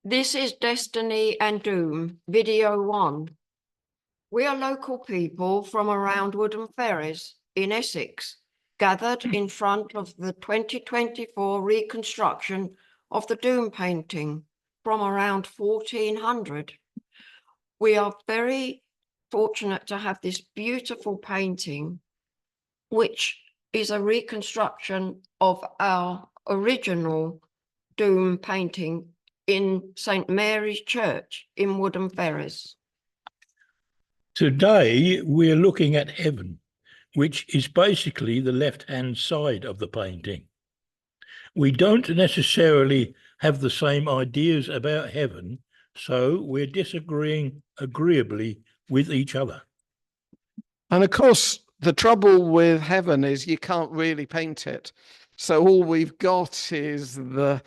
This is Destiny and Doom, video 1. We are local people from around Woodham Ferries in Essex, gathered in front of the 2024 reconstruction of the Doom painting from around 1400. We are very fortunate to have this beautiful painting, which is a reconstruction of our original Doom painting in St. Mary's Church in Woodham Ferries. Today, we're looking at heaven, which is basically the left-hand side of the painting. We don't necessarily have the same ideas about heaven, so we're disagreeing agreeably with each other. And of course, the trouble with heaven is you can't really paint it. So all we've got is the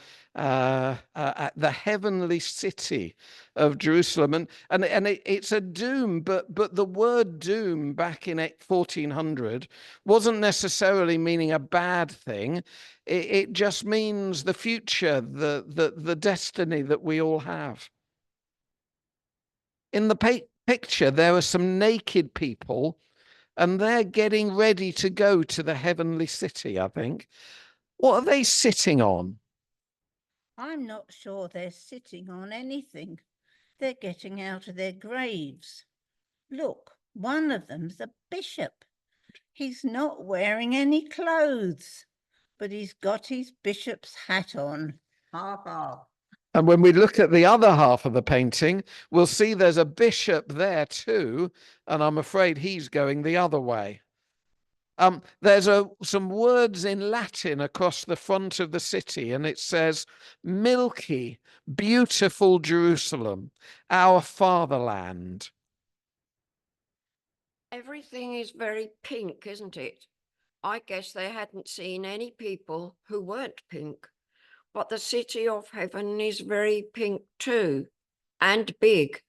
heavenly city of Jerusalem, and it's a doom, but the word doom back in 1400 wasn't necessarily meaning a bad thing. It just means the future, the destiny that we all have. In the picture, there are some naked people, and they're getting ready to go to the heavenly city, I think. What are they sitting on? I'm not sure they're sitting on anything. They're getting out of their graves. Look, one of them's a bishop. He's not wearing any clothes, but he's got his bishop's hat on. Ha ha. And when we look at the other half of the painting, we'll see there's a bishop there too, and I'm afraid he's going the other way. There's some words in Latin across the front of the city, and it says, "Milky, beautiful Jerusalem, our fatherland." Everything is very pink, isn't it? I guess they hadn't seen any people who weren't pink. But the city of heaven is very pink too, and big.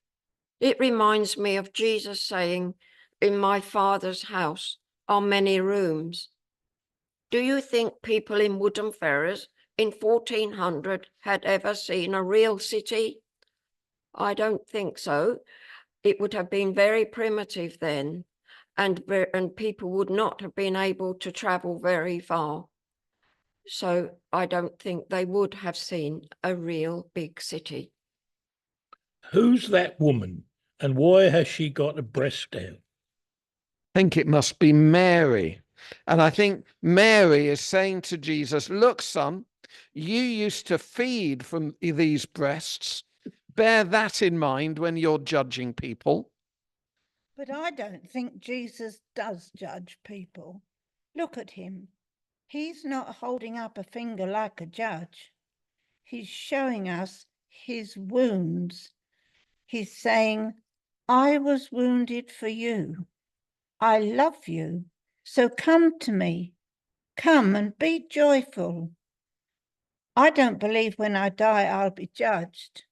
It reminds me of Jesus saying, "In my Father's house are many rooms." Do you think people in Woodham Ferries in 1400 had ever seen a real city? I don't think so. It would have been very primitive then, and people would not have been able to travel very far. So I don't think they would have seen a real big city. Who's that woman, and why has she got a breast out? I think it must be Mary. And I think Mary is saying to Jesus, "Look, son, you used to feed from these breasts. Bear that in mind when you're judging people." But I don't think Jesus does judge people. Look at him. He's not holding up a finger like a judge. He's showing us his wounds. He's saying, "I was wounded for you. I love you. So come to me. Come and be joyful." I don't believe when I die I'll be judged.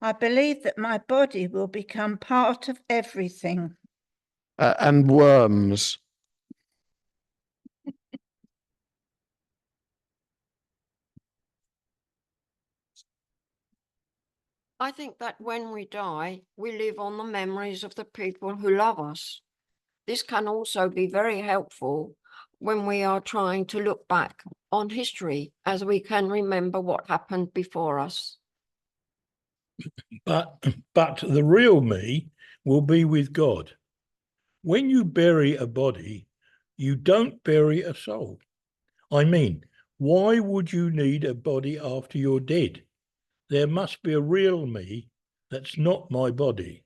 I believe that my body will become part of everything. And worms. I think that when we die, we live on the memories of the people who love us. This can also be very helpful when we are trying to look back on history, as we can remember what happened before us. But the real me will be with God. When you bury a body, you don't bury a soul. I mean, why would you need a body after you're dead? There must be a real me that's not my body.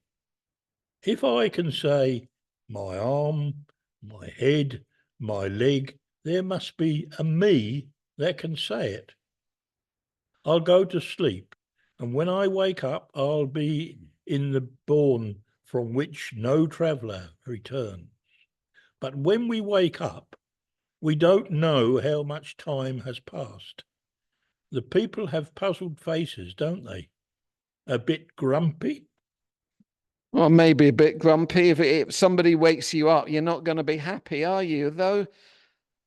If I can say my arm, my head, my leg, there must be a me that can say it. I'll go to sleep, and when I wake up, I'll be in the bourne from which no traveller returns. But when we wake up, we don't know how much time has passed. The people have puzzled faces, don't they? A bit grumpy? Well, maybe a bit grumpy. If somebody wakes you up, you're not going to be happy, are you? Though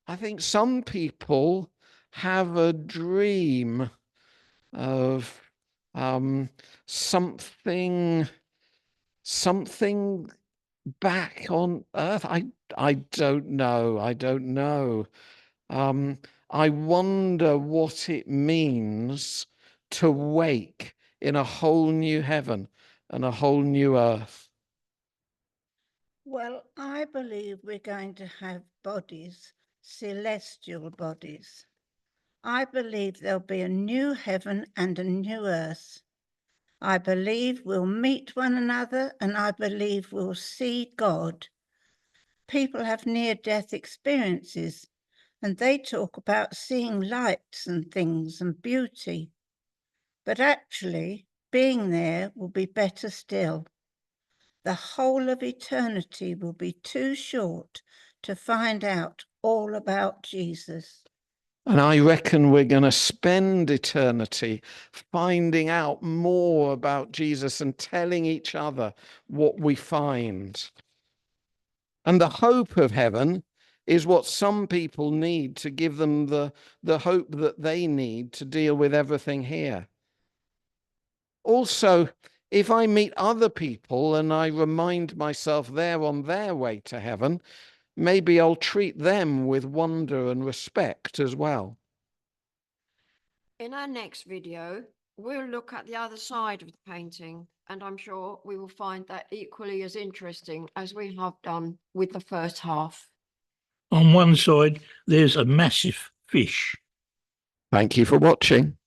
I think some people have a dream of something back on earth. I don't know. I don't know. I wonder what it means to wake in a whole new heaven and a whole new earth. Well, I believe we're going to have bodies, celestial bodies. I believe there'll be a new heaven and a new earth. I believe we'll meet one another, and I believe we'll see God. People have near-death experiences, and they talk about seeing lights and things and beauty. But actually, being there will be better still. The whole of eternity will be too short to find out all about Jesus. And I reckon we're going to spend eternity finding out more about Jesus and telling each other what we find. And the hope of heaven is what some people need to give them the hope that they need to deal with everything here. Also, if I meet other people and I remind myself they're on their way to heaven, maybe I'll treat them with wonder and respect as well. In our next video, we'll look at the other side of the painting, and I'm sure we will find that equally as interesting as we have done with the first half. On one side, there's a massive fish. Thank you for watching.